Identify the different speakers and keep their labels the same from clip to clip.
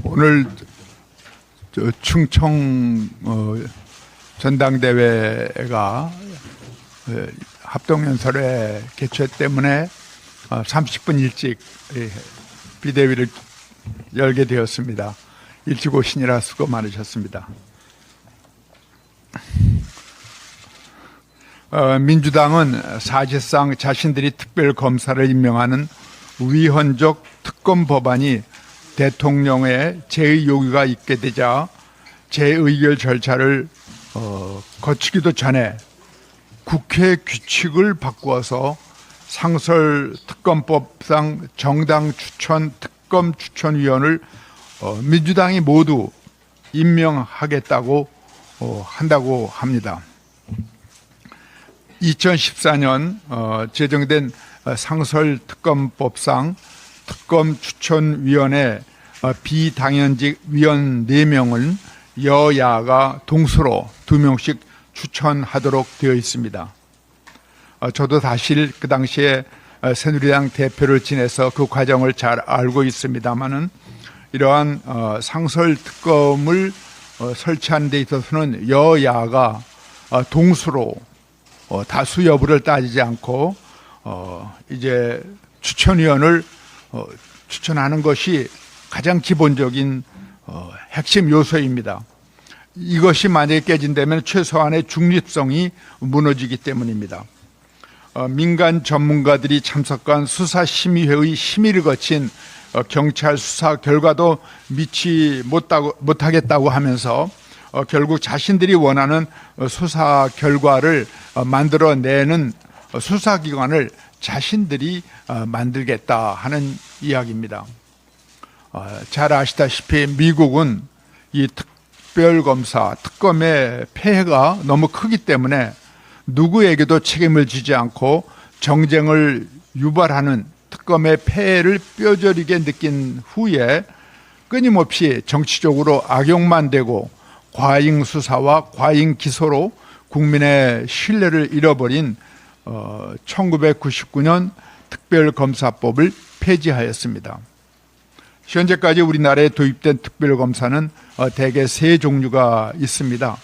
Speaker 1: 오늘 충청 전당대회가 합동연설회 개최 때문에 30분 일찍 비대위를 열게 되었습니다. 일찍 오시느라 수고 많으셨습니다. 민주당은 사실상 자신들이 특별검사를 임명하는 위헌적 특검 법안이 대통령의 재의 요구가 있게 되자 재의결 절차를 거치기도 전에 국회 규칙을 바꾸어서 상설특검법상 정당 추천 특검 추천위원을 민주당이 모두 임명하겠다고 한다고 합니다. 2014년 제정된 상설특검법상 특검추천위원회 비당연직 위원 4명은 여야가 동수로 2명씩 추천하도록 되어 있습니다. 저도 사실 그 당시에 새누리당 대표를 지내서 그 과정을 잘 알고 있습니다만은 이러한 상설특검을 설치하는 데 있어서는 여야가 동수로 다수 여부를 따지지 않고 이제 추천위원을 추천하는 것이 가장 기본적인 핵심 요소입니다. 이것이 만약에 깨진다면 최소한의 중립성이 무너지기 때문입니다. 민간 전문가들이 참석한 수사심의회의 심의를 거친 경찰 수사 결과도 믿지 못하겠다고 하면서 결국 자신들이 원하는 수사 결과를 만들어내는 수사기관을 자신들이 만들겠다 하는 이야기입니다. 잘 아시다시피 미국은 이 특별검사, 특검의 폐해가 너무 크기 때문에 누구에게도 책임을 지지 않고 정쟁을 유발하는 특검의 폐해를 뼈저리게 느낀 후에 끊임없이 정치적으로 악용만 되고 과잉 수사와 과잉 기소로 국민의 신뢰를 잃어버린 1999년 특별검사법을 폐지하였습니다. 현재까지 우리나라에 도입된 특별검사는 대개 3종류가 있습니다.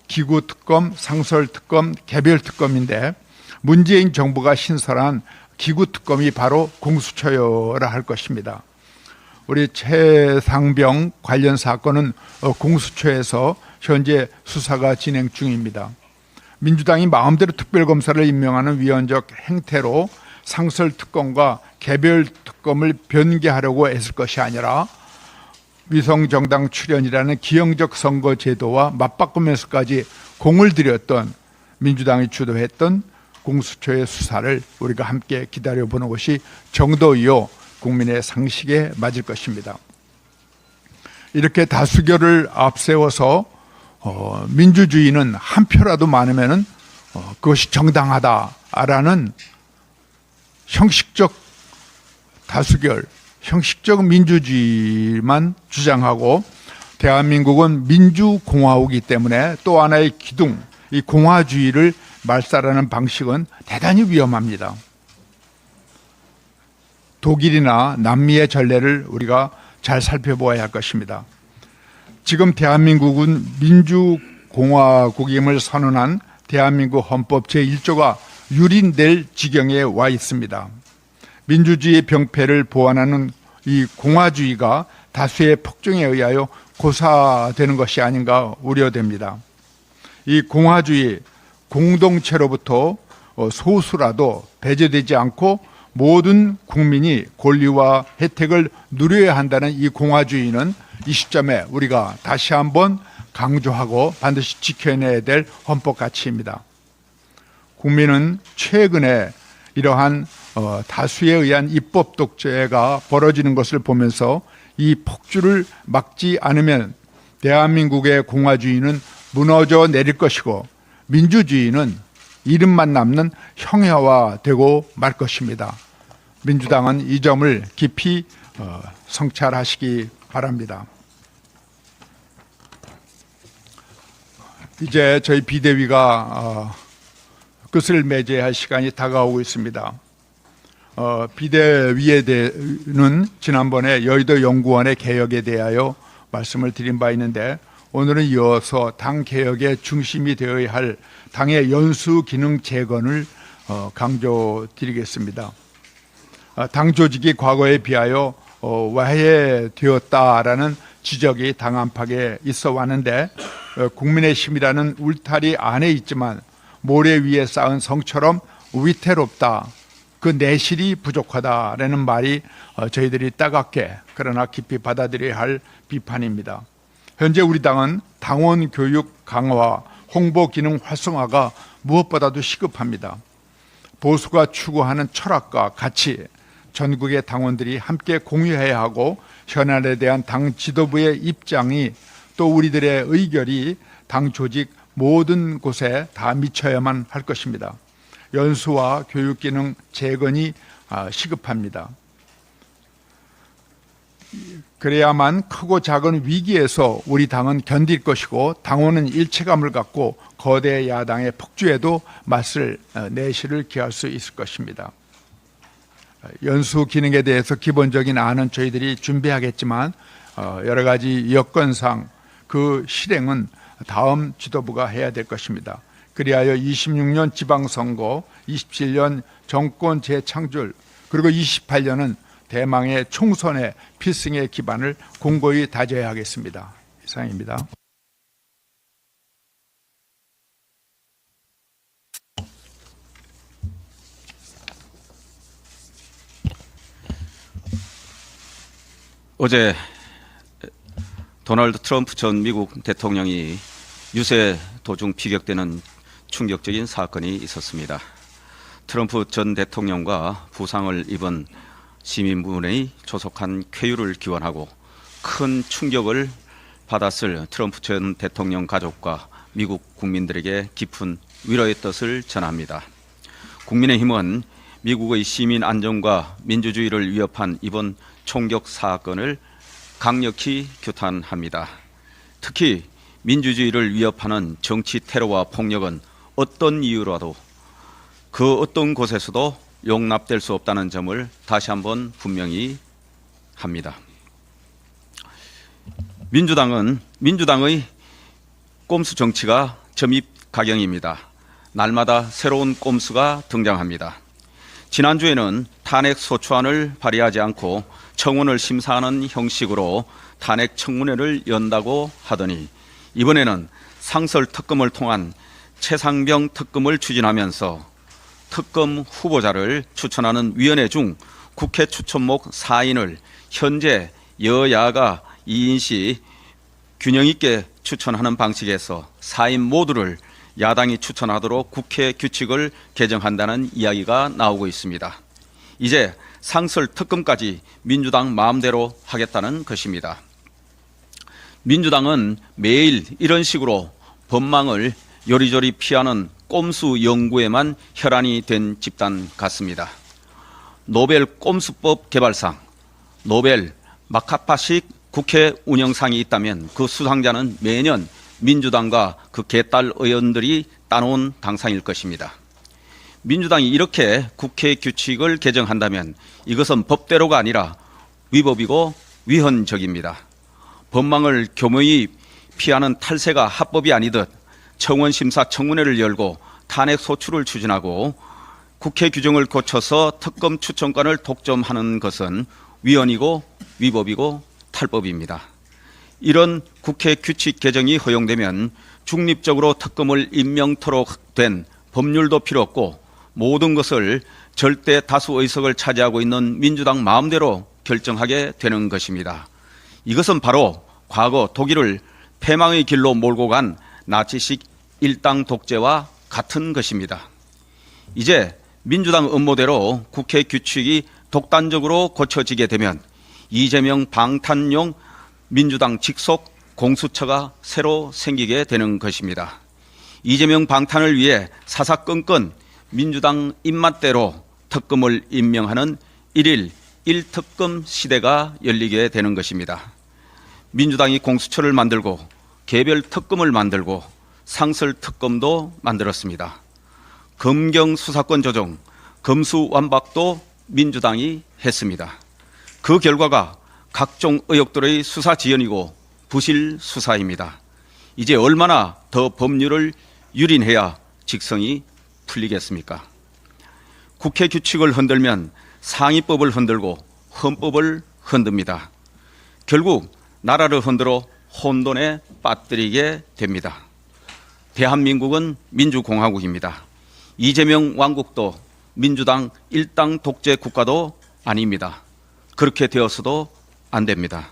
Speaker 1: 기구특검, 상설특검, 개별특검인데 문재인 정부가 신설한 기구특검이 바로 공수처여라 할 것입니다. 우리 최상병 관련 사건은 공수처에서 현재 수사가 진행 중입니다. 민주당이 마음대로 특별검사를 임명하는 위헌적 행태로 상설특검과 개별특검을 변개하려고 했을 것이 아니라 위성정당 출연이라는 기형적 선거제도와 맞바꾸면서까지 공을 들였던 민주당이 주도했던 공수처의 수사를 우리가 함께 기다려보는 것이 정도이요 국민의 상식에 맞을 것입니다. 이렇게 다수결을 앞세워서 민주주의는 한 표라도 많으면 그것이 정당하다라는 형식적 다수결, 형식적 민주주의만 주장하고 대한민국은 민주공화국이기 때문에 또 하나의 기둥, 이 공화주의를 말살하는 방식은 대단히 위험합니다. 독일이나 남미의 전례를 우리가 잘 살펴보아야 할 것입니다. 지금 대한민국은 민주공화국임을 선언한 대한민국 헌법 제1조가 유린될 지경에 와 있습니다. 민주주의의 병폐를 보완하는 이 공화주의가 다수의 폭정에 의하여 고사되는 것이 아닌가 우려됩니다. 이 공화주의 공동체로부터 소수라도 배제되지 않고 모든 국민이 권리와 혜택을 누려야 한다는 이 공화주의는 이 시점에 우리가 다시 한번 강조하고 반드시 지켜내야 될 헌법 가치입니다. 국민은 최근에 이러한 다수에 의한 입법 독재가 벌어지는 것을 보면서 이 폭주를 막지 않으면 대한민국의 공화주의는 무너져 내릴 것이고 민주주의는 이름만 남는 형해화되고 말 것입니다. 민주당은 이 점을 깊이 성찰하시기 바랍니다. 이제 저희 비대위가 끝을 맺어야 할 시간이 다가오고 있습니다. 비대위에는 지난번에 여의도 연구원의 개혁에 대하여 말씀을 드린 바 있는데, 오늘은 이어서 당 개혁의 중심이 되어야 할 당의 연수 기능 재건을 강조드리겠습니다. 당 조직이 과거에 비하여 와해되었다라는 지적이 당 안팎에 있어 왔는데, 국민의 힘이라는 울타리 안에 있지만 모래 위에 쌓은 성처럼 위태롭다, 그 내실이 부족하다라는 말이 저희들이 따갑게 그러나 깊이 받아들여야 할 비판입니다. 현재 우리 당은 당원 교육 강화, 홍보 기능 활성화가 무엇보다도 시급합니다. 보수가 추구하는 철학과 가치, 전국의 당원들이 함께 공유해야 하고, 현안에 대한 당 지도부의 입장이 또 우리들의 의결이 당 조직 모든 곳에 다 미쳐야만 할 것입니다. 연수와 교육 기능 재건이 시급합니다. 그래야만 크고 작은 위기에서 우리 당은 견딜 것이고, 당원은 일체감을 갖고 거대 야당의 폭주에도 맞설 내실을 기할 수 있을 것입니다. 연수 기능에 대해서 기본적인 안은 저희들이 준비하겠지만, 여러 가지 여건상 그 실행은 다음 지도부가 해야 될 것입니다. 그리하여 26년 지방선거, 27년 정권 재창출, 그리고 28년은 대망의 총선의 필승의 기반을 공고히 다져야 하겠습니다. 이상입니다.
Speaker 2: 어제 도널드 트럼프 전 미국 대통령이 유세 도중 피격되는 충격적인 사건이 있었습니다. 트럼프 전 대통령과 부상을 입은 시민분의 조속한 쾌유를 기원하고 큰 충격을 받았을 트럼프 전 대통령 가족과 미국 국민들에게 깊은 위로의 뜻을 전합니다. 국민의힘은 미국의 시민 안전과 민주주의를 위협한 이번 총격 사건을 강력히 규탄합니다. 특히 민주주의를 위협하는 정치 테러와 폭력은 어떤 이유라도 그 어떤 곳에서도 용납될 수 없다는 점을 다시 한번 분명히 합니다. 민주당의 꼼수 정치가 점입가경입니다. 날마다 새로운 꼼수가 등장합니다. 지난주에는 탄핵 소추안을 발의하지 않고 청원을 심사하는 형식으로 탄핵 청문회를 연다고 하더니, 이번에는 상설 특검을 통한 최상병 특검을 추진하면서 특검 후보자를 추천하는 위원회 중 국회 추천목 4인을 현재 여야가 2인씩 균형 있게 추천하는 방식에서 4인 모두를 야당이 추천하도록 국회 규칙을 개정한다는 이야기가 나오고 있습니다. 이제 상설 특검까지 민주당 마음대로 하겠다는 것입니다. 민주당은 매일 이런 식으로 법망을 요리조리 피하는 꼼수 연구에만 혈안이 된 집단 같습니다. 노벨 꼼수법 개발상, 노벨 마카파식 국회 운영상이 있다면 그 수상자는 매년 민주당과 그 개딸 의원들이 따놓은 당상일 것입니다. 민주당이 이렇게 국회 규칙을 개정한다면 이것은 법대로가 아니라 위법이고 위헌적입니다. 법망을 교묘히 피하는 탈세가 합법이 아니듯 청원심사 청문회를 열고 탄핵 소추를 추진하고 국회 규정을 고쳐서 특검 추천권을 독점하는 것은 위헌이고 위법이고 탈법입니다. 이런 국회 규칙 개정이 허용되면 중립적으로 특검을 임명토록 된 법률도 필요 없고 모든 것을 절대 다수 의석을 차지하고 있는 민주당 마음대로 결정하게 되는 것입니다. 이것은 바로 과거 독일을 패망의 길로 몰고 간 나치식 일당 독재와 같은 것입니다. 이제 민주당 음모대로 국회 규칙이 독단적으로 고쳐지게 되면 이재명 방탄용 민주당 직속 공수처가 새로 생기게 되는 것입니다. 이재명 방탄을 위해 사사건건 민주당 입맛대로 특검을 임명하는 1일 1특검 시대가 열리게 되는 것입니다. 민주당이 공수처를 만들고 개별 특검을 만들고 상설 특검도 만들었습니다. 검경 수사권 조정, 검수완박도 민주당이 했습니다. 그 결과가 각종 의혹들의 수사 지연이고 부실 수사입니다. 이제 얼마나 더 법률을 유린해야 직성이 풀리겠습니까? 국회 규칙을 흔들면 상위법을 흔들고 헌법을 흔듭니다. 결국 나라를 흔들어 혼돈에 빠뜨리게 됩니다. 대한민국은 민주공화국입니다. 이재명 왕국도 민주당 일당 독재 국가도 아닙니다. 그렇게 되어서도 안 됩니다.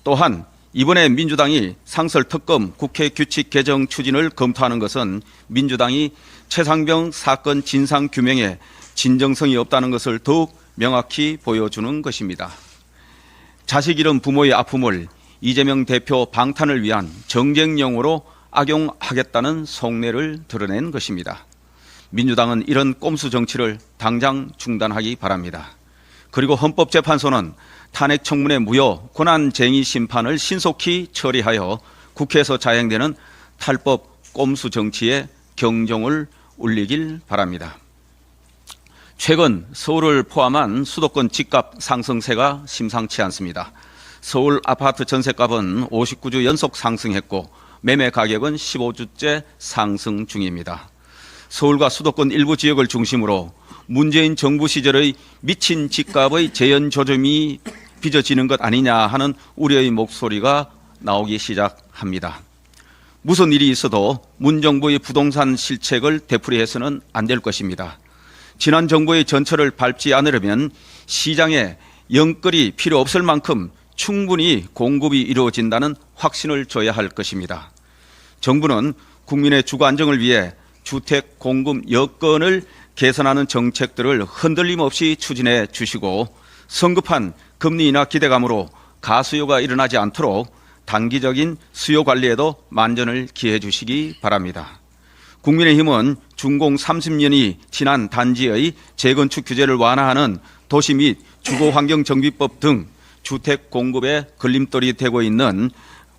Speaker 2: 또한 이번에 민주당이 상설특검 국회 규칙 개정 추진을 검토하는 것은 민주당이 최상병 사건 진상규명에 진정성이 없다는 것을 더욱 명확히 보여주는 것입니다. 자식 잃은 부모의 아픔을 이재명 대표 방탄을 위한 정쟁용으로 악용하겠다는 속내를 드러낸 것입니다. 민주당은 이런 꼼수 정치를 당장 중단하기 바랍니다. 그리고 헌법재판소는 탄핵 청문회 무효 권한쟁의 심판을 신속히 처리하여 국회에서 자행되는 탈법 꼼수 정치에 경종을 울리길 바랍니다. 최근 서울을 포함한 수도권 집값 상승세가 심상치 않습니다. 서울 아파트 전셋값은 59주 연속 상승했고 매매 가격은 15주째 상승 중입니다. 서울과 수도권 일부 지역을 중심으로 문재인 정부 시절의 미친 집값의 재현 조짐이 빚어지는 것 아니냐 하는 우려의 목소리가 나오기 시작합니다. 무슨 일이 있어도 문 정부의 부동산 실책을 되풀이해서는 안 될 것입니다. 지난 정부의 전철을 밟지 않으려면 시장에 영끌이 필요 없을 만큼 충분히 공급이 이루어진다는 확신을 줘야 할 것입니다. 정부는 국민의 주거 안정을 위해 주택 공급 여건을 개선하는 정책들을 흔들림 없이 추진해 주시고 성급한 금리 인하 기대감으로 가수요가 일어나지 않도록 단기적인 수요 관리에도 만전을 기해 주시기 바랍니다. 국민의힘은 준공 30년이 지난 단지의 재건축 규제를 완화하는 도시 및 주거환경정비법 등 주택 공급에 걸림돌이 되고 있는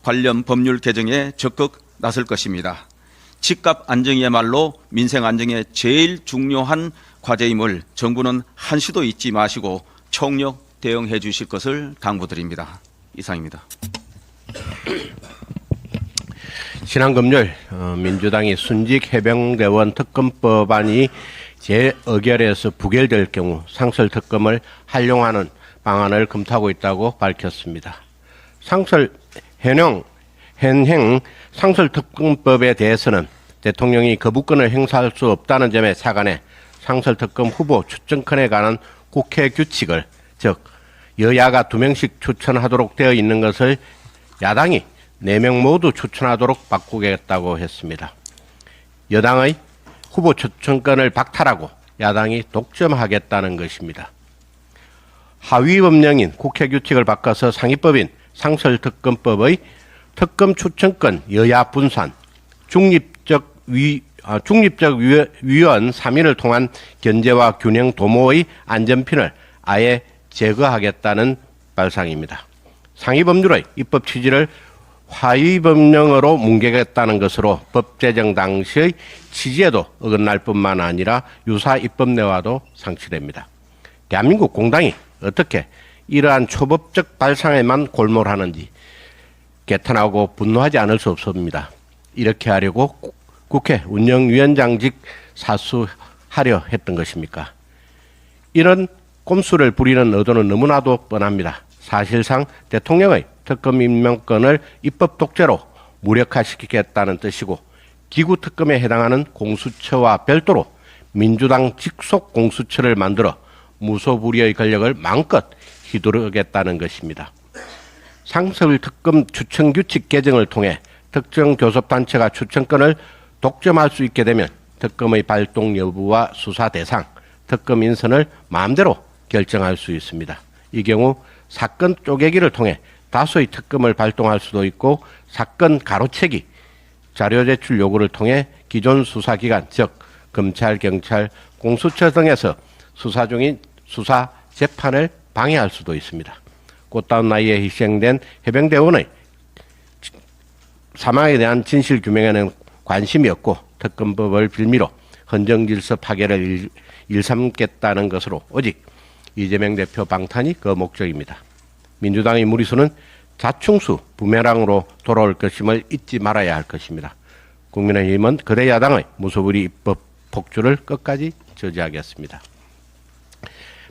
Speaker 2: 관련 법률 개정에 적극 나설 것입니다. 집값 안정이야말로 민생 안정에 제일 중요한 과제임을 정부는 한시도 잊지 마시고 총력 대응해 주실 것을 당부드립니다. 이상입니다.
Speaker 3: 지난 금요일 민주당이 순직 해병대원 특검법안이 재의결에서 부결될 경우 상설 특검을 활용하는 방안을 검토하고 있다고 밝혔습니다. 현행 상설 특검법에 대해서는 대통령이 거부권을 행사할 수 없다는 점에 착안해 상설 특검 후보 추천권에 관한 국회 규칙을, 즉 여야가 2명씩 추천하도록 되어 있는 것을 야당이 4명 모두 추천하도록 바꾸겠다고 했습니다. 여당의 후보 추천권을 박탈하고 야당이 독점하겠다는 것입니다. 하위 법령인 국회 규칙을 바꿔서 상위법인 상설특검법의 특검 추천권 여야 분산, 중립적 위원 3인을 통한 견제와 균형 도모의 안전핀을 아예 제거하겠다는 발상입니다. 상위 법률의 입법 취지를 하위 법령으로 뭉개겠다는 것으로 법 제정 당시의 취지에도 어긋날 뿐만 아니라 유사 입법 내와도 상치됩니다. 대한민국 공당이 어떻게 이러한 초법적 발상에만 골몰하는지 개탄하고 분노하지 않을 수 없습니다. 이렇게 하려고 국회 운영위원장직 사수하려 했던 것입니까? 이런 꼼수를 부리는 의도는 너무나도 뻔합니다. 사실상 대통령의 특검 임명권을 입법 독재로 무력화시키겠다는 뜻이고 기구 특검에 해당하는 공수처와 별도로 민주당 직속 공수처를 만들어 무소불위의 권력을 마음껏 휘두르겠다는 것입니다. 상설 특검 추천 규칙 개정을 통해 특정 교섭단체가 추천권을 독점할 수 있게 되면 특검의 발동 여부와 수사 대상, 특검 인선을 마음대로 결정할 수 있습니다. 이 경우 사건 쪼개기를 통해 다수의 특검을 발동할 수도 있고 사건 가로채기, 자료 제출 요구를 통해 기존 수사기관, 즉 검찰, 경찰, 공수처 등에서 수사 중인 수사 재판을 방해할 수도 있습니다. 꽃다운 나이에 희생된 해병대원의 사망에 대한 진실 규명에는 관심이 없고 특검법을 빌미로 헌정질서 파괴를 일삼겠다는 것으로 오직 이재명 대표 방탄이 그 목적입니다. 민주당의 무리수는 자충수 부메랑으로 돌아올 것임을 잊지 말아야 할 것입니다. 국민의힘은 거대 야당의 무소불위 입법 폭주를 끝까지 저지하겠습니다.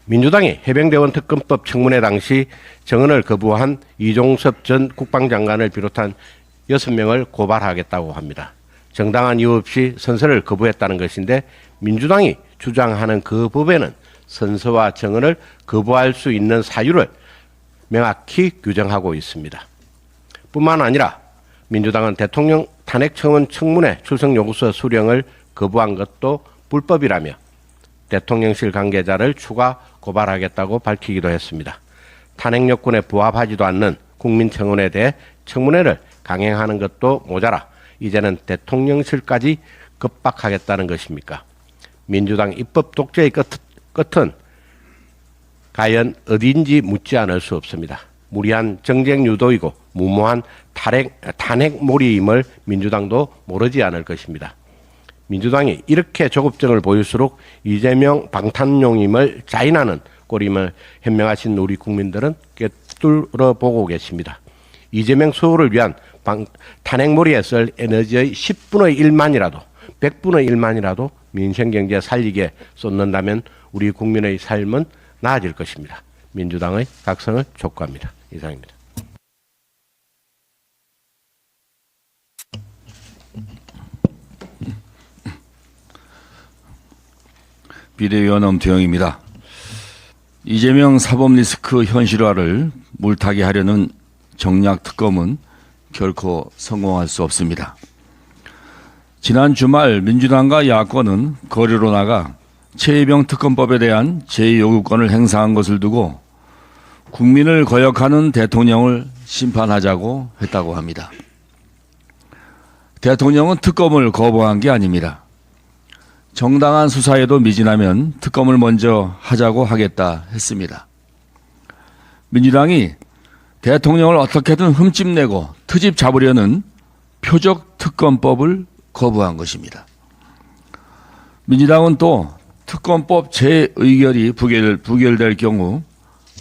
Speaker 3: 민주당이 해병대원 특검법 청문회 당시 정언을 거부한 이종섭 전 국방장관을 비롯한 6명을 고발하겠다고 합니다. 정당한 이유 없이 선서를 거부했다는 것인데 민주당이 주장하는 그 법에는 선서와 정언을 거부할 수 있는 사유를 명확히 규정하고 있습니다. 뿐만 아니라 민주당은 대통령 탄핵청원 청문회 출석 요구서 수령을 거부한 것도 불법이라며 대통령실 관계자를 추가 고발하겠다고 밝히기도 했습니다. 탄핵 요건에 부합하지도 않는 국민청원에 대해 청문회를 강행하는 것도 모자라 이제는 대통령실까지 급박하겠다는 것입니까? 민주당 입법 독재의 끝은 과연 어디인지 묻지 않을 수 없습니다. 무리한 정쟁 유도이고 무모한 탄핵 몰이임을 민주당도 모르지 않을 것입니다. 민주당이 이렇게 조급증을 보일수록 이재명 방탄용임을 자인하는 꼴임을 현명하신 우리 국민들은 꿰뚫어 보고 계십니다. 이재명 수호를 위한 탄핵몰이에 쓸 에너지의 10분의 1만이라도 100분의 1만이라도 민생경제 살리기에 쏟는다면 우리 국민의 삶은 나아질 것입니다. 민주당의 각성을 촉구합니다. 이상입니다.
Speaker 4: 비대위원 엄태영입니다. 이재명 사법 리스크 현실화를 물타기 하려는 정략 특검은 결코 성공할 수 없습니다. 지난 주말 민주당과 야권은 거리로 나가 최혜병 특검법에 대한 제2요구권을 행사한 것을 두고 국민을 거역하는 대통령을 심판하자고 했다고 합니다. 대통령은 특검을 거부한 게 아닙니다. 정당한 수사에도 미진하면 특검을 먼저 하자고 하겠다 했습니다. 민주당이 대통령을 어떻게든 흠집내고 트집 잡으려는 표적 특검법을 거부한 것입니다. 민주당은 또 특검법 재의결이 부결될 경우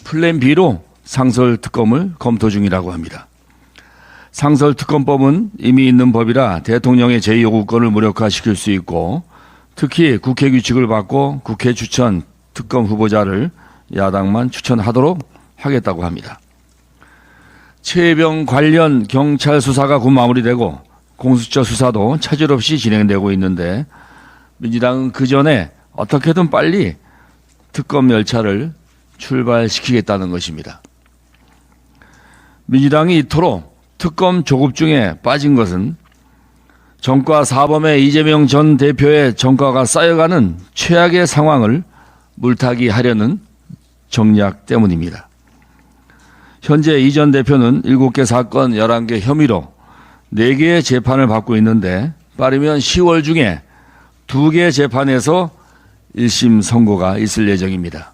Speaker 4: 플랜 B로 상설 특검을 검토 중이라고 합니다. 상설 특검법은 이미 있는 법이라 대통령의 제2요구권을 무력화시킬 수 있고 특히 국회 규칙을 바꿔 국회 추천 특검 후보자를 야당만 추천하도록 하겠다고 합니다. 최혜병 관련 경찰 수사가 곧 마무리되고 공수처 수사도 차질 없이 진행되고 있는데 민주당은 그 전에 어떻게든 빨리 특검 열차를 출발시키겠다는 것입니다. 민주당이 이토록 특검 조급증에 빠진 것은 정과 사범의 이재명 전 대표의 정과가 쌓여가는 최악의 상황을 물타기 하려는 정략 때문입니다. 현재 이 전 대표는 7개 사건 11개 혐의로 4개의 재판을 받고 있는데 빠르면 10월 중에 2개 재판에서 1심 선고가 있을 예정입니다.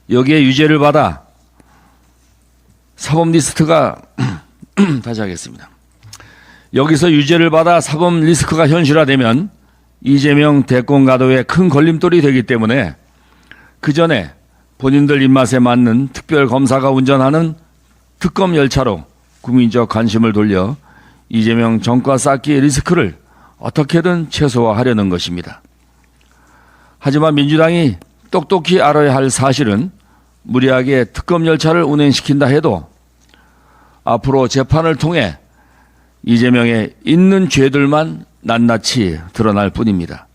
Speaker 4: 여기에 유죄를 받아 사법 리스트가 다시 하겠습니다. 여기서 유죄를 받아 사법 리스크가 현실화되면 이재명 대권 가도에 큰 걸림돌이 되기 때문에 그 전에 본인들 입맛에 맞는 특별검사가 운전하는 특검 열차로 국민적 관심을 돌려 이재명 정과 쌓기의 리스크를 어떻게든 최소화하려는 것입니다. 하지만 민주당이 똑똑히 알아야 할 사실은 무리하게 특검 열차를 운행시킨다 해도 앞으로 재판을 통해 이재명의 있는 죄들만 낱낱이 드러날 뿐입니다.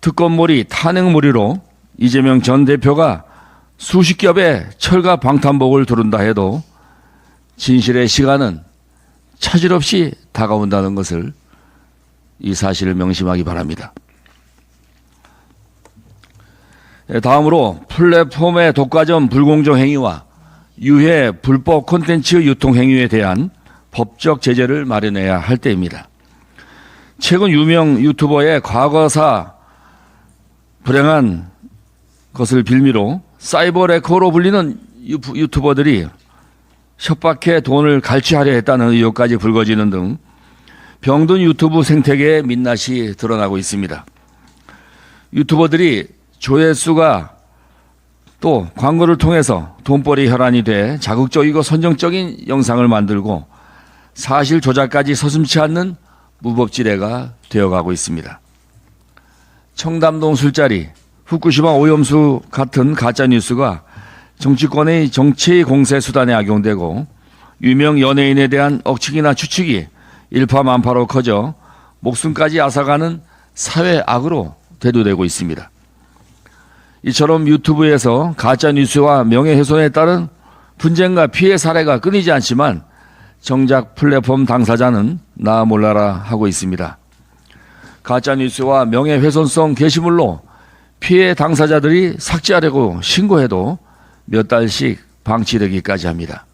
Speaker 4: 특검몰이 탄핵몰이로 이재명 전 대표가 수십 겹의 철과 방탄복을 두른다 해도 진실의 시간은 차질 없이 다가온다는 것을 이 사실을 명심하기 바랍니다. 다음으로 플랫폼의 독과점 불공정 행위와 유해 불법 콘텐츠 유통 행위에 대한 법적 제재를 마련해야 할 때입니다. 최근 유명 유튜버의 과거사 불행한 것을 빌미로 사이버 레커로 불리는 유튜버들이 협박해 돈을 갈취하려 했다는 의혹까지 불거지는 등 병든 유튜브 생태계의 민낯이 드러나고 있습니다. 유튜버들이 조회수가 또 광고를 통해서 돈벌이 혈안이 돼 자극적이고 선정적인 영상을 만들고 사실 조작까지 서슴지 않는 무법지뢰가 되어가고 있습니다. 청담동 술자리, 후쿠시마 오염수 같은 가짜뉴스가 정치권의 정치 공세 수단에 악용되고 유명 연예인에 대한 억측이나 추측이 일파만파로 커져 목숨까지 앗아가는 사회 악으로 대두되고 있습니다. 이처럼 유튜브에서 가짜뉴스와 명예훼손에 따른 분쟁과 피해 사례가 끊이지 않지만 정작 플랫폼 당사자는 나 몰라라 하고 있습니다. 가짜뉴스와 명예훼손성 게시물로 피해 당사자들이 삭제하려고 신고해도 몇 달씩 방치되기까지 합니다.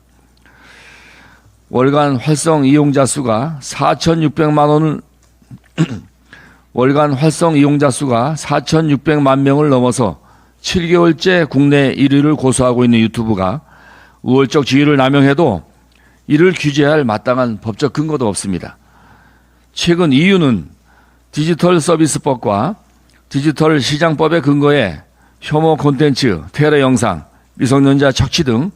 Speaker 4: 월간 활성 이용자 수가 4,600만 원을 월간 활성 이용자 수가 4,600만 명을 넘어서 7개월째 국내 1위를 고수하고 있는 유튜브가 우월적 지위를 남용해도 이를 규제할 마땅한 법적 근거도 없습니다. 최근 EU는 디지털 서비스법과 디지털 시장법에 근거해 혐오 콘텐츠, 테러 영상, 미성년자 착취 등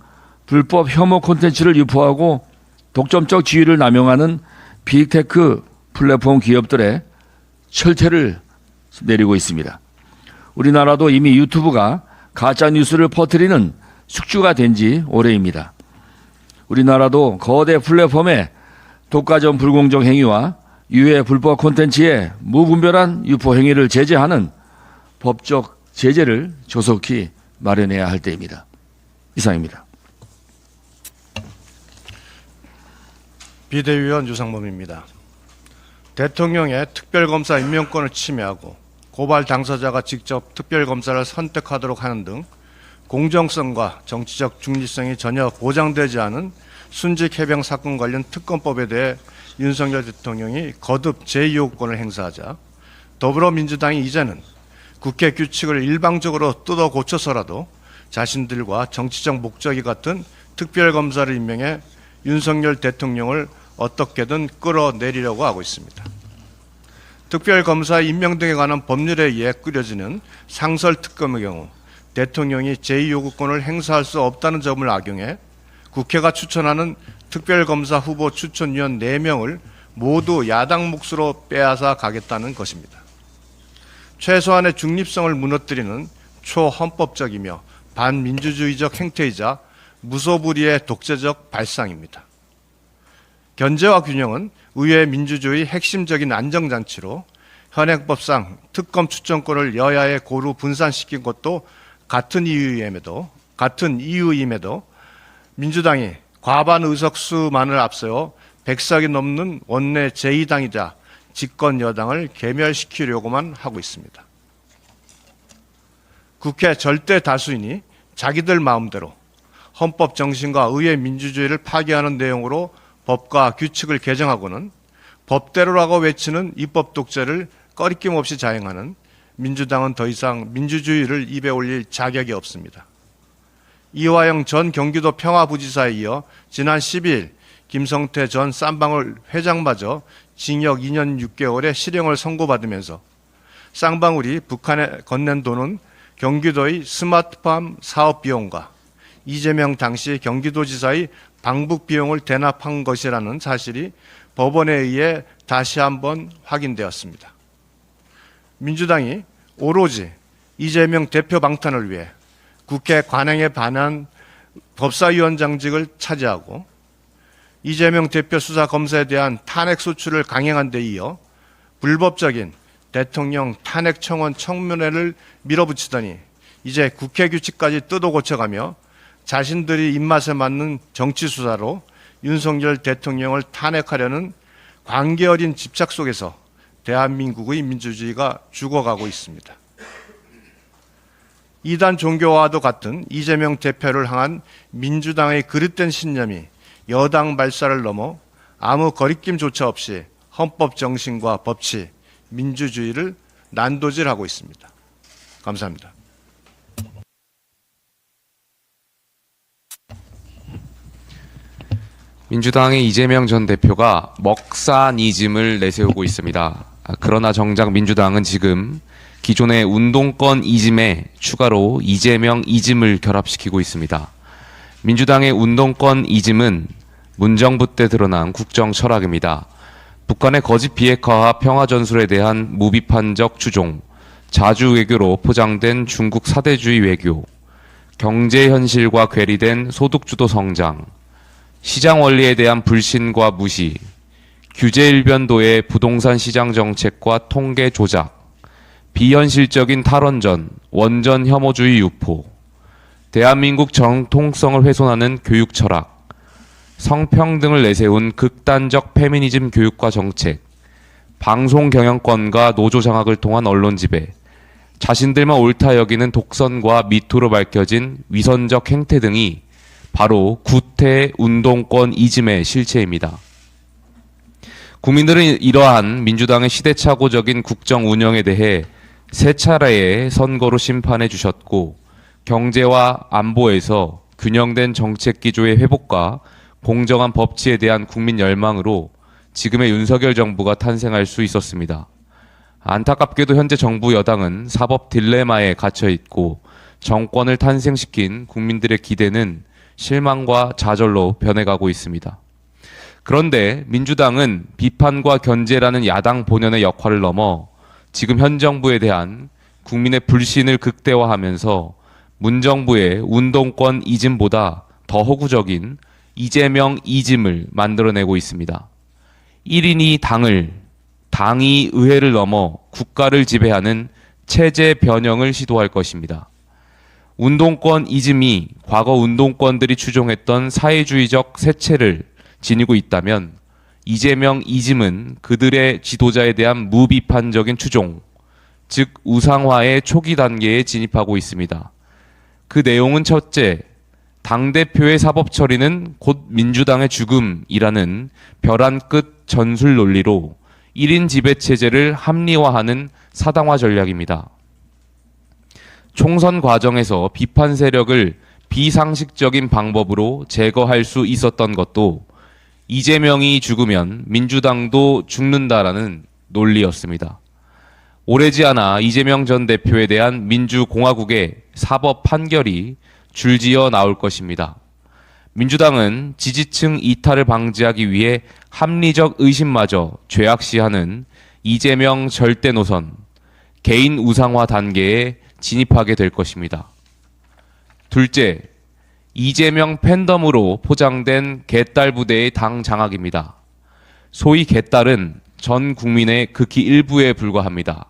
Speaker 4: 불법 혐오 콘텐츠를 유포하고 독점적 지위를 남용하는 빅테크 플랫폼 기업들의 철퇴를 내리고 있습니다. 우리나라도 이미 유튜브가 가짜뉴스를 퍼뜨리는 숙주가 된 지 오래입니다. 우리나라도 거대 플랫폼의 독과점 불공정 행위와 유해 불법 콘텐츠의 무분별한 유포 행위를 제재하는 법적 제재를 조속히 마련해야 할 때입니다. 이상입니다.
Speaker 5: 비대위원 유상범입니다. 대통령의 특별검사 임명권을 침해하고 고발 당사자가 직접 특별검사를 선택하도록 하는 등 공정성과 정치적 중립성이 전혀 보장되지 않은 순직 해병 사건 관련 특검법에 대해 윤석열 대통령이 거듭 제2요구권을 행사하자 더불어민주당이 이제는 국회 규칙을 일방적으로 뜯어 고쳐서라도 자신들과 정치적 목적이 같은 특별검사를 임명해 윤석열 대통령을 어떻게든 끌어내리려고 하고 있습니다. 특별검사 임명 등에 관한 법률에 의해 꾸려지는 상설특검의 경우 대통령이 제2요구권을 행사할 수 없다는 점을 악용해 국회가 추천하는 특별검사 후보 추천위원 4명을 모두 야당 몫으로 빼앗아 가겠다는 것입니다. 최소한의 중립성을 무너뜨리는 초헌법적이며 반민주주의적 행태이자 무소불위의 독재적 발상입니다. 견제와 균형은 의회 민주주의 핵심적인 안정장치로 현행법상 특검 추천권을 여야에 고루 분산시킨 것도 같은 이유임에도 민주당이 과반 의석수만을 앞세워 100석이 넘는 원내 제2당이자 집권 여당을 괴멸시키려고만 하고 있습니다. 국회 절대 다수인이 자기들 마음대로 헌법 정신과 의회 민주주의를 파괴하는 내용으로 법과 규칙을 개정하고는 법대로라고 외치는 입법 독재를 꺼리낌 없이 자행하는 민주당은 더 이상 민주주의를 입에 올릴 자격이 없습니다. 이화영 전 경기도 평화부지사에 이어 지난 12일 김성태 전 쌍방울 회장마저 징역 2년 6개월의 실형을 선고받으면서 쌍방울이 북한에 건넨 돈은 경기도의 스마트팜 사업 비용과 이재명 당시 경기도지사의 방북 비용을 대납한 것이라는 사실이 법원에 의해 다시 한번 확인되었습니다. 민주당이 오로지 이재명 대표 방탄을 위해 국회 관행에 반한 법사위원장직을 차지하고 이재명 대표 수사 검사에 대한 탄핵 소추를 강행한 데 이어 불법적인 대통령 탄핵 청원 청문회를 밀어붙이더니 이제 국회 규칙까지 뜯어 고쳐가며 자신들이 입맛에 맞는 정치 수사로 윤석열 대통령을 탄핵하려는 관계 어린 집착 속에서 대한민국의 민주주의가 죽어가고 있습니다. 이단 종교와도 같은 이재명 대표를 향한 민주당의 그릇된 신념이 여당 말살을 넘어 아무 거리낌조차 없이 헌법 정신과 법치, 민주주의를 난도질하고 있습니다. 감사합니다.
Speaker 6: 민주당의 이재명 전 대표가 먹사니즘을 내세우고 있습니다. 그러나 정작 민주당은 지금 기존의 운동권 이즘에 추가로 이재명 이즘을 결합시키고 있습니다. 민주당의 운동권 이즘은 문정부 때 드러난 국정 철학입니다. 북한의 거짓 비핵화와 평화 전술에 대한 무비판적 추종, 자주 외교로 포장된 중국 사대주의 외교, 경제 현실과 괴리된 소득주도 성장, 시장 원리에 대한 불신과 무시, 규제 일변도의 부동산 시장 정책과 통계 조작, 비현실적인 탈원전, 원전 혐오주의 유포, 대한민국 정통성을 훼손하는 교육 철학, 성평등을 내세운 극단적 페미니즘 교육과 정책, 방송 경영권과 노조 장악을 통한 언론 지배, 자신들만 옳다 여기는 독선과 미투로 밝혀진 위선적 행태 등이 바로 구태 운동권 이즘의 실체입니다. 국민들은 이러한 민주당의 시대착오적인 국정 운영에 대해 세 차례의 선거로 심판해 주셨고, 경제와 안보에서 균형된 정책 기조의 회복과 공정한 법치에 대한 국민 열망으로 지금의 윤석열 정부가 탄생할 수 있었습니다. 안타깝게도 현재 정부 여당은 사법 딜레마에 갇혀 있고 정권을 탄생시킨 국민들의 기대는 실망과 좌절로 변해가고 있습니다. 그런데 민주당은 비판과 견제라는 야당 본연의 역할을 넘어 지금 현 정부에 대한 국민의 불신을 극대화하면서 문정부의 운동권 이즘보다 더 허구적인 이재명 이즘을 만들어내고 있습니다. 1인이 당이 의회를 넘어 국가를 지배하는 체제 변형을 시도할 것입니다. 운동권 이즘이 과거 운동권들이 추종했던 사회주의적 세체를 지니고 있다면 이재명 이즘은 그들의 지도자에 대한 무비판적인 추종, 즉 우상화의 초기 단계에 진입하고 있습니다. 그 내용은 첫째, 당대표의 사법 처리는 곧 민주당의 죽음이라는 벼랑 끝 전술 논리로 1인 지배체제를 합리화하는 사당화 전략입니다. 총선 과정에서 비판 세력을 비상식적인 방법으로 제거할 수 있었던 것도 이재명이 죽으면 민주당도 죽는다라는 논리였습니다. 오래지 않아 이재명 전 대표에 대한 민주공화국의 사법 판결이 줄지어 나올 것입니다. 민주당은 지지층 이탈을 방지하기 위해 합리적 의심마저 죄악시하는 이재명 절대 노선, 개인 우상화 단계에 진입하게 될 것입니다. 둘째, 이재명 팬덤으로 포장된 개딸 부대의 당 장악입니다. 소위 개딸은 전 국민의 극히 일부에 불과합니다.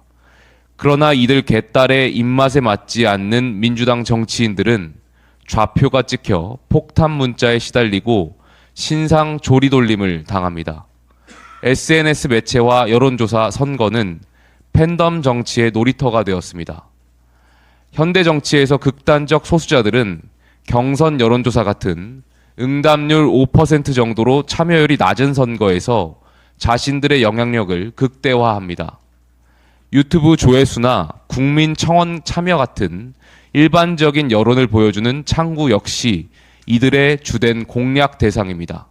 Speaker 6: 그러나 이들 개딸의 입맛에 맞지 않는 민주당 정치인들은 좌표가 찍혀 폭탄 문자에 시달리고 신상 조리돌림을 당합니다. SNS 매체와 여론조사 선거는 팬덤 정치의 놀이터가 되었습니다. 현대 정치에서 극단적 소수자들은 경선 여론조사 같은 응답률 5% 정도로 참여율이 낮은 선거에서 자신들의 영향력을 극대화합니다. 유튜브 조회수나 국민청원 참여 같은 일반적인 여론을 보여주는 창구 역시 이들의 주된 공략 대상입니다.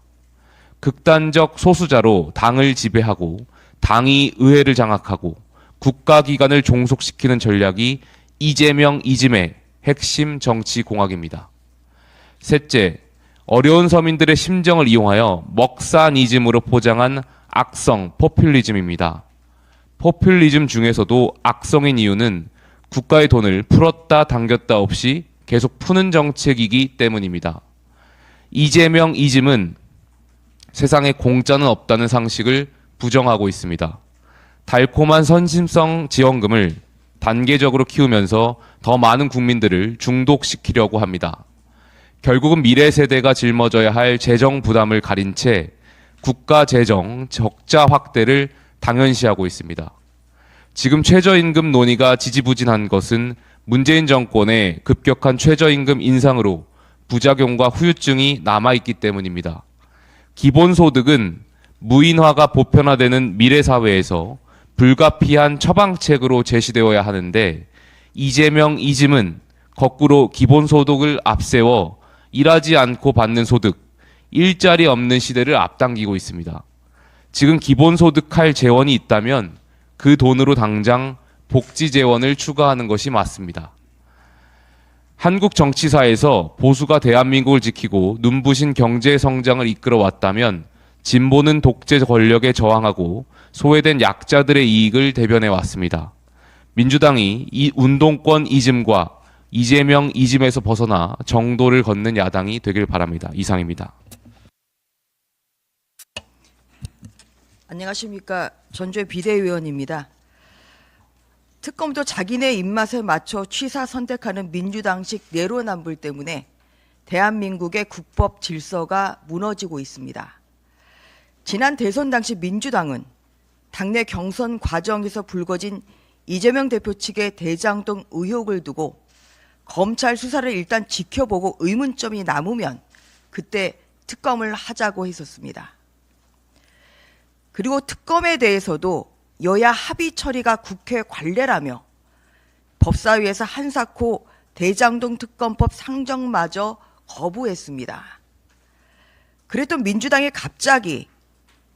Speaker 6: 극단적 소수자로 당을 지배하고 당이 의회를 장악하고 국가기관을 종속시키는 전략이 이재명 이즘의 핵심 정치 공학입니다. 셋째, 어려운 서민들의 심정을 이용하여 먹사니즘으로 포장한 악성 포퓰리즘입니다. 포퓰리즘 중에서도 악성인 이유는 국가의 돈을 풀었다 당겼다 없이 계속 푸는 정책이기 때문입니다. 이재명 이즘은 세상에 공짜는 없다는 상식을 부정하고 있습니다. 달콤한 선심성 지원금을 단계적으로 키우면서 더 많은 국민들을 중독시키려고 합니다. 결국은 미래 세대가 짊어져야 할 재정 부담을 가린 채 국가 재정 적자 확대를 당연시하고 있습니다. 지금 최저임금 논의가 지지부진한 것은 문재인 정권의 급격한 최저임금 인상으로 부작용과 후유증이 남아있기 때문입니다. 기본소득은 무인화가 보편화되는 미래사회에서 불가피한 처방책으로 제시되어야 하는데 이재명 이즘은 거꾸로 기본소득을 앞세워 일하지 않고 받는 소득, 일자리 없는 시대를 앞당기고 있습니다. 지금 기본소득 할 재원이 있다면 그 돈으로 당장 복지 재원을 추가하는 것이 맞습니다. 한국 정치사에서 보수가 대한민국을 지키고 눈부신 경제 성장을 이끌어왔다면 진보는 독재 권력에 저항하고 소외된 약자들의 이익을 대변해 왔습니다. 민주당이 이 운동권 이즘과 이재명 이즘에서 벗어나 정도를 걷는 야당이 되길 바랍니다. 이상입니다.
Speaker 7: 안녕하십니까. 전주의 비대위원입니다. 특검도 자기네 입맛에 맞춰 취사 선택하는 민주당식 내로남불 때문에 대한민국의 국법 질서가 무너지고 있습니다. 지난 대선 당시 민주당은 당내 경선 과정에서 불거진 이재명 대표 측의 대장동 의혹을 두고 검찰 수사를 일단 지켜보고 의문점이 남으면 그때 특검을 하자고 했었습니다. 그리고 특검에 대해서도 여야 합의 처리가 국회 관례라며 법사위에서 한사코 대장동 특검법 상정마저 거부했습니다. 그랬던 민주당이 갑자기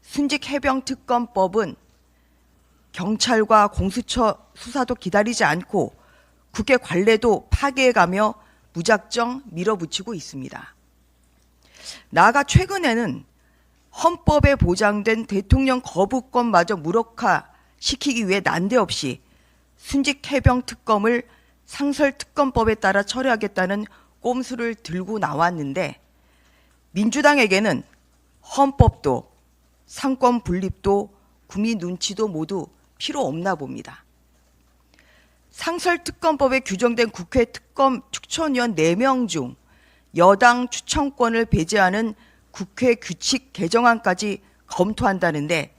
Speaker 7: 순직해병특검법은 경찰과 공수처 수사도 기다리지 않고 국회 관례도 파괴해가며 무작정 밀어붙이고 있습니다. 나아가 최근에는 헌법에 보장된 대통령 거부권마저 무력화시키기 위해 난데없이 순직해병특검을 상설특검법에 따라 처리하겠다는 꼼수를 들고 나왔는데 민주당에게는 헌법도 상권 분립도 국민 눈치도 모두 필요 없나 봅니다. 상설특검법에 규정된 국회 특검 추천위원 4명 중 여당 추천권을 배제하는 국회 규칙 개정안까지 검토한다는데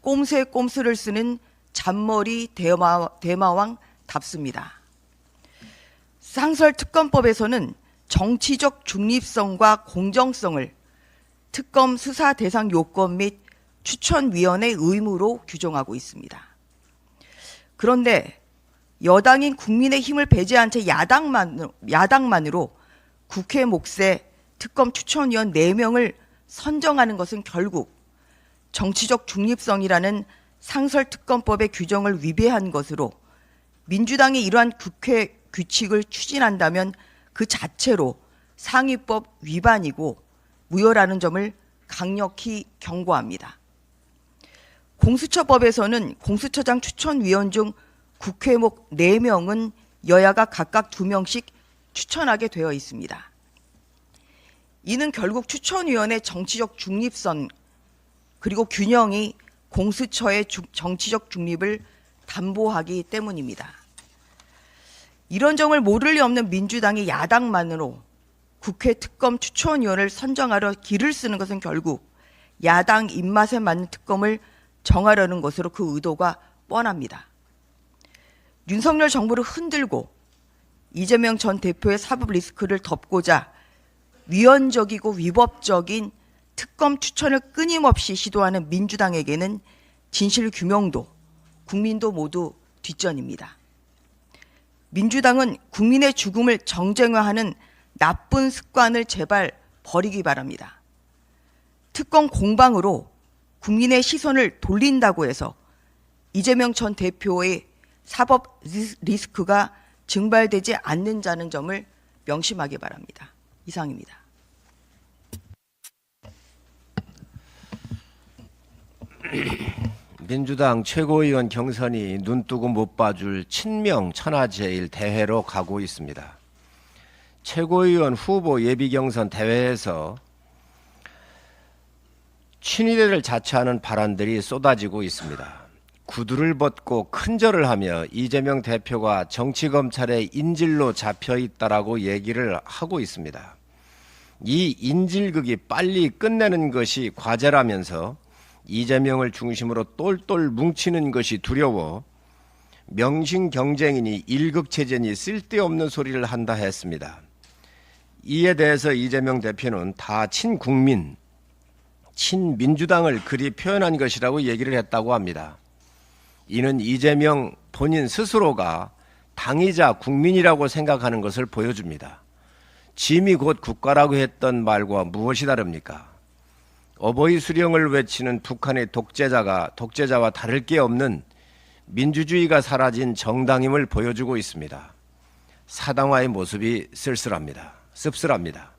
Speaker 7: 꼼수에 꼼수를 쓰는 잔머리 대마왕답습니다. 상설특검법에서는 정치적 중립성과 공정성을 특검 수사 대상 요건 및 추천위원회 의무로 규정하고 있습니다. 그런데 여당인 국민의힘을 배제한 채 야당만으로 국회 몫에 특검 추천위원 4명을 선정하는 것은 결국 정치적 중립성이라는 상설특검법의 규정을 위배한 것으로 민주당이 이러한 국회 규칙을 추진한다면 그 자체로 상위법 위반이고 무효라는 점을 강력히 경고합니다. 공수처법에서는 공수처장 추천위원 중 국회 목 4명은 여야가 각각 2명씩 추천하게 되어 있습니다. 이는 결국 추천위원회 정치적 중립성 그리고 균형이 공수처의 정치적 중립을 담보하기 때문입니다. 이런 점을 모를 리 없는 민주당이 야당만으로 국회 특검 추천위원을 선정하려 기를 쓰는 것은 결국 야당 입맛에 맞는 특검을 정하려는 것으로 그 의도가 뻔합니다. 윤석열 정부를 흔들고 이재명 전 대표의 사법 리스크를 덮고자 위헌적이고 위법적인 특검 추천을 끊임없이 시도하는 민주당에게는 진실 규명도 국민도 모두 뒷전입니다. 민주당은 국민의 죽음을 정쟁화하는 나쁜 습관을 제발 버리기 바랍니다. 특검 공방으로 국민의 시선을 돌린다고 해서 이재명 전 대표의 사법 리스크가 증발되지 않는다는 점을 명심하기 바랍니다. 이상입니다.
Speaker 3: 민주당 최고위원 경선이 눈뜨고 못 봐줄 친명 천하제일 대회로 가고 있습니다. 최고위원 후보 예비 경선 대회에서 친위대를 자처하는 발언들이 쏟아지고 있습니다. 구두를 벗고 큰절을 하며 이재명 대표가 정치검찰의 인질로 잡혀있다라고 얘기를 하고 있습니다. 이 인질극이 빨리 끝내는 것이 과제라면서 이재명을 중심으로 똘똘 뭉치는 것이 두려워 명심 경쟁이니 일극체제니 쓸데없는 소리를 한다 했습니다. 이에 대해서 이재명 대표는 다 친국민, 친민주당을 그리 표현한 것이라고 얘기를 했다고 합니다. 이는 이재명 본인 스스로가 당이자 국민이라고 생각하는 것을 보여줍니다. 짐이 곧 국가라고 했던 말과 무엇이 다릅니까? 어버이 수령을 외치는 북한의 독재자와 다를 게 없는
Speaker 8: 민주주의가 사라진 정당임을 보여주고 있습니다. 사당화의 모습이 씁쓸합니다.